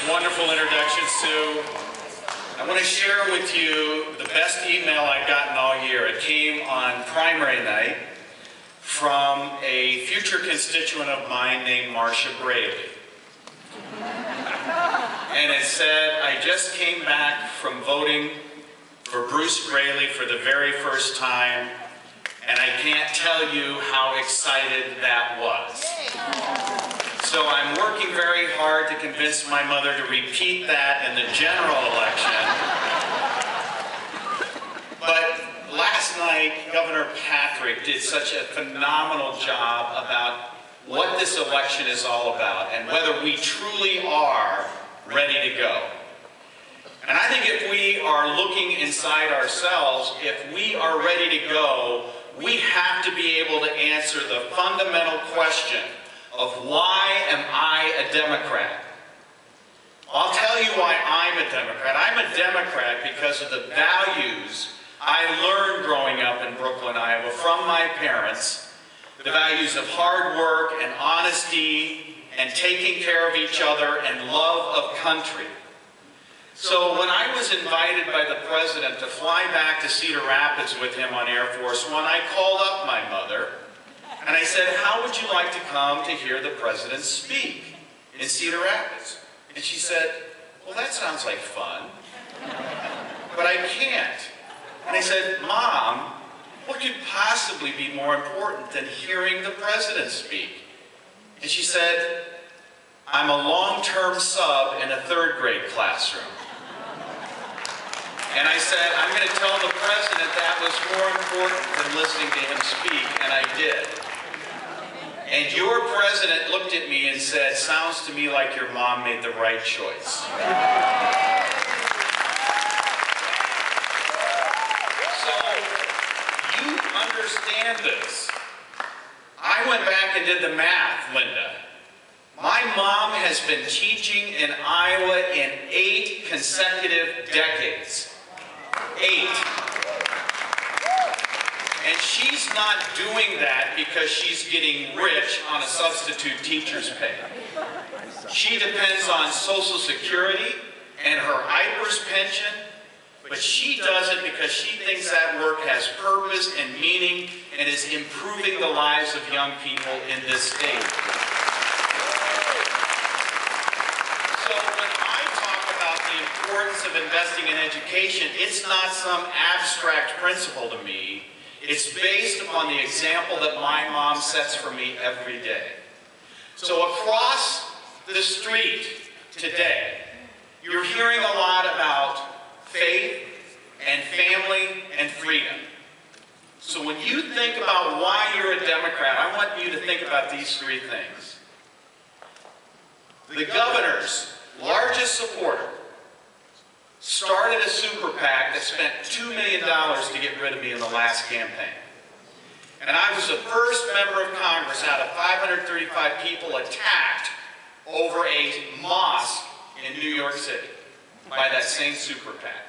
Wonderful introduction, Sue. I want to share with you the best email I've gotten all year. It came on primary night from a future constituent of mine named Braley. And it said, I just came back from voting for Bruce Braley for the very first time, and I can't tell you how excited that was. So I'm working very hard to convince my mother to repeat that in the general election. But last night, Governor Patrick did such a phenomenal job about what this election is all about and whether we truly are ready to go. And I think if we are looking inside ourselves, if we are ready to go, we have to be able to answer the fundamental question of why am I a Democrat? I'll tell you why I'm a Democrat. I'm a Democrat because of the values I learned growing up in Brooklyn, Iowa from my parents, the values of hard work and honesty and taking care of each other and love of country. So when I was invited by the president to fly back to Cedar Rapids with him on Air Force One, I called up my mother and I said, how would you like to come to hear the president speak in Cedar Rapids? And she said, well, that sounds like fun, but I can't. And I said, Mom, what could possibly be more important than hearing the president speak? And she said, I'm a long-term sub in a third-grade classroom. And I said, I'm going to tell the president that was more important than listening to him speak, and I did. And your president looked at me and said, sounds to me like your mom made the right choice. So, you understand this. I went back and did the math, Linda. My mom has been teaching in Iowa in 8 consecutive decades. 8. And she's not doing that because she's getting rich on a substitute teacher's pay. She depends on Social Security and her IPERS pension, but she does it because she thinks that work has purpose and meaning and is improving the lives of young people in this state. So when I talk about the importance of investing in education, it's not some abstract principle to me. It's based upon the example that my mom sets for me every day. So across the street today, you're hearing a lot about faith and family and freedom. So when you think about why you're a Democrat, I want you to think about these 3 things. The governor's largest supporter started a super PAC that spent $2 million to get rid of me in the last campaign. And I was the first member of Congress out of 535 people attacked over a mosque in New York City by that same super PAC.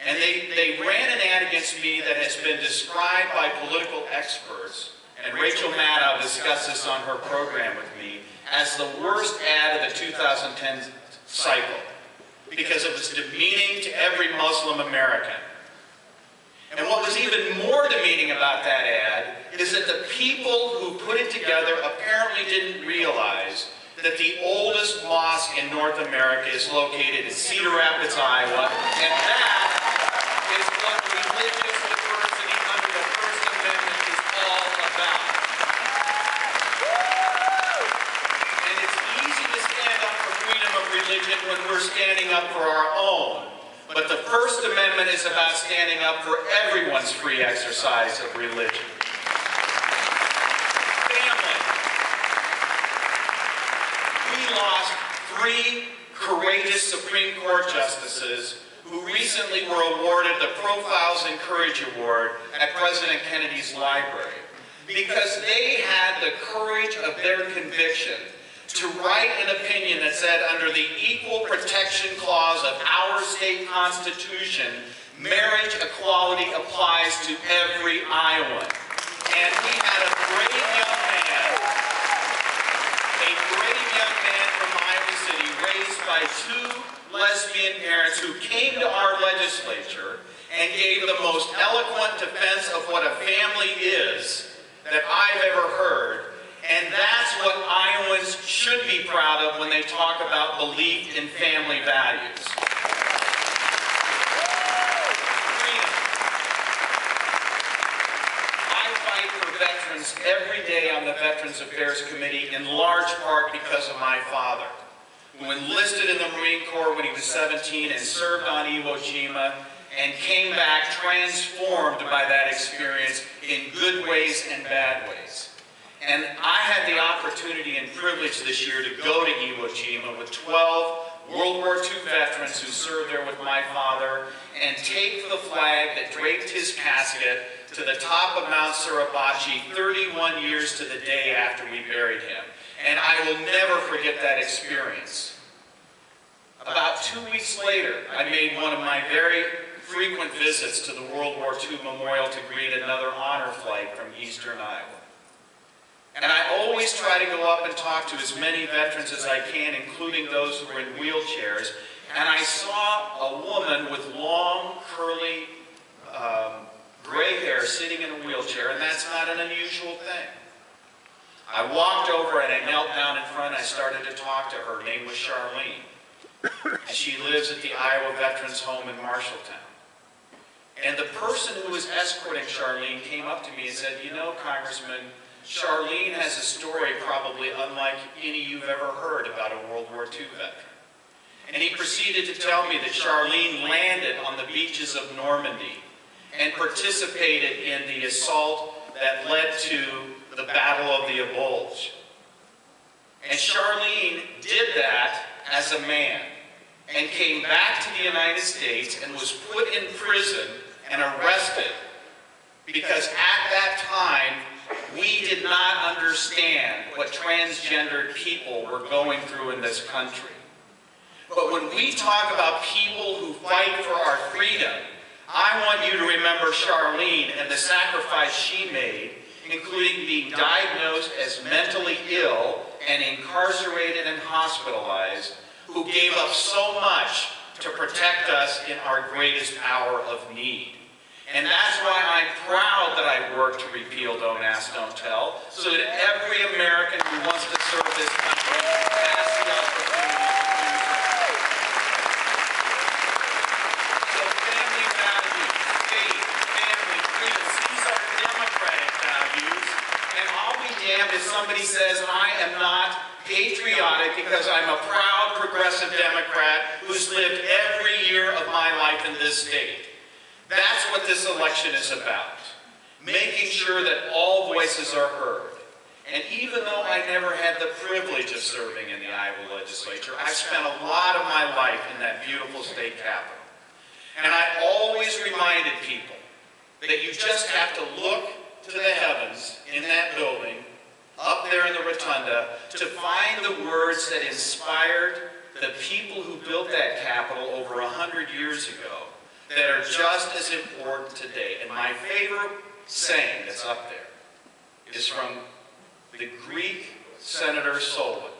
And they ran an ad against me that has been described by political experts, and Rachel Maddow discussed this on her program with me, as the worst ad of the 2010 cycle, because it was demeaning to every Muslim American. And what was even more demeaning about that ad is that the people who put it together apparently didn't realize that the oldest mosque in North America is located in Cedar Rapids, Iowa, and that is what religious diversity under the First Amendment is all about. And it's easy to stand up for freedom of religion when we're standing up for our own. But the First Amendment is about standing up for everyone's free exercise of religion. Family. We lost 3 courageous Supreme Court justices who recently were awarded the Profiles in Courage Award at President Kennedy's library because they had the courage of their conviction to write an opinion that said under the Equal Protection Clause of our state constitution, marriage equality applies to every Iowan. And we had a brave young man from Iowa City raise by two lesbian parents who came to our legislature and gave the most eloquent defense of what a family is that I've ever heard. And that's what Iowans should be proud of when they talk about belief in family values. I fight for veterans every day on the Veterans Affairs Committee, in large part because of my father, who enlisted in the Marine Corps when he was 17 and served on Iwo Jima, and came back transformed by that experience in good ways and bad ways. And I had the opportunity and privilege this year to go to Iwo Jima with 12 World War II veterans who served there with my father and take the flag that draped his casket to the top of Mount Suribachi 31 years to the day after we buried him. And I will never forget that experience. About 2 weeks later, I made one of my very frequent visits to the World War II Memorial to greet another honor flight from Eastern Iowa. And I always try to go up and talk to as many veterans as I can, including those who are in wheelchairs. And I saw a woman with long, curly, gray hair sitting in a wheelchair, and that's not an unusual thing. I walked over and I knelt down in front. I started to talk to her. Her name was Charlene. And she lives at the Iowa Veterans Home in Marshalltown. And the person who was escorting Charlene came up to me and said, "You know, Congressman, Charlene has a story probably unlike any you've ever heard about a World War II veteran." And he proceeded to tell me that Charlene landed on the beaches of Normandy and participated in the assault that led to the Battle of the Bulge. And Charlene did that as a man and came back to the United States and was put in prison and arrested because at that time we did not understand what transgendered people were going through in this country. But when we talk about people who fight for our freedom, I want you to remember Charlene and the sacrifice she made, including being diagnosed as mentally ill and incarcerated and hospitalized, who gave up so much to protect us in our greatest hour of need. And that's why I'm proud that I work to repeal Don't Ask, Don't Tell, so that every American who wants to serve this country has the opportunity to do so. So family values, faith, family, freedom, these are democratic values, and I'll be damned if somebody says I am not patriotic because I'm a proud progressive Democrat who's lived every year of my life in this state. That's what this election is about, making sure that all voices are heard. And even though I never had the privilege of serving in the Iowa legislature, I spent a lot of my life in that beautiful state capitol. And I always reminded people that you just have to look to the heavens in that building, up there in the rotunda, to find the words that inspired the people who built that capitol over 100 years ago that are just as important today. And my favorite saying that's up there is from the Greek Senator Solon.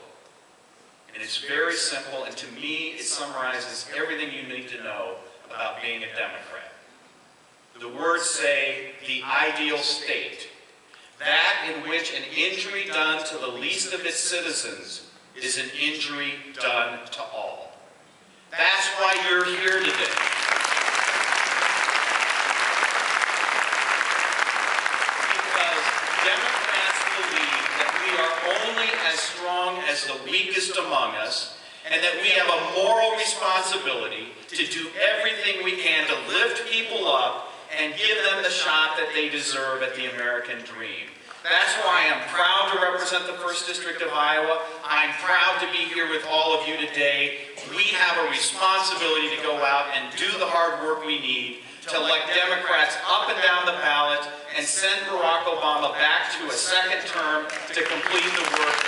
And it's very simple, and to me it summarizes everything you need to know about being a Democrat. The words say, the ideal state, that in which an injury done to the least of its citizens is an injury done to all. That's why you're here today. Because Democrats believe that we are only as strong as the weakest among us, and that we have a moral responsibility to do everything we can to lift people up and give them the shot that they deserve at the American dream. That's why I'm proud to represent the 1st District of Iowa. I'm proud to be here with all of you today. We have a responsibility to go out and do the hard work we need to elect Democrats up and down the ballot and send Barack Obama back to a second term to complete the work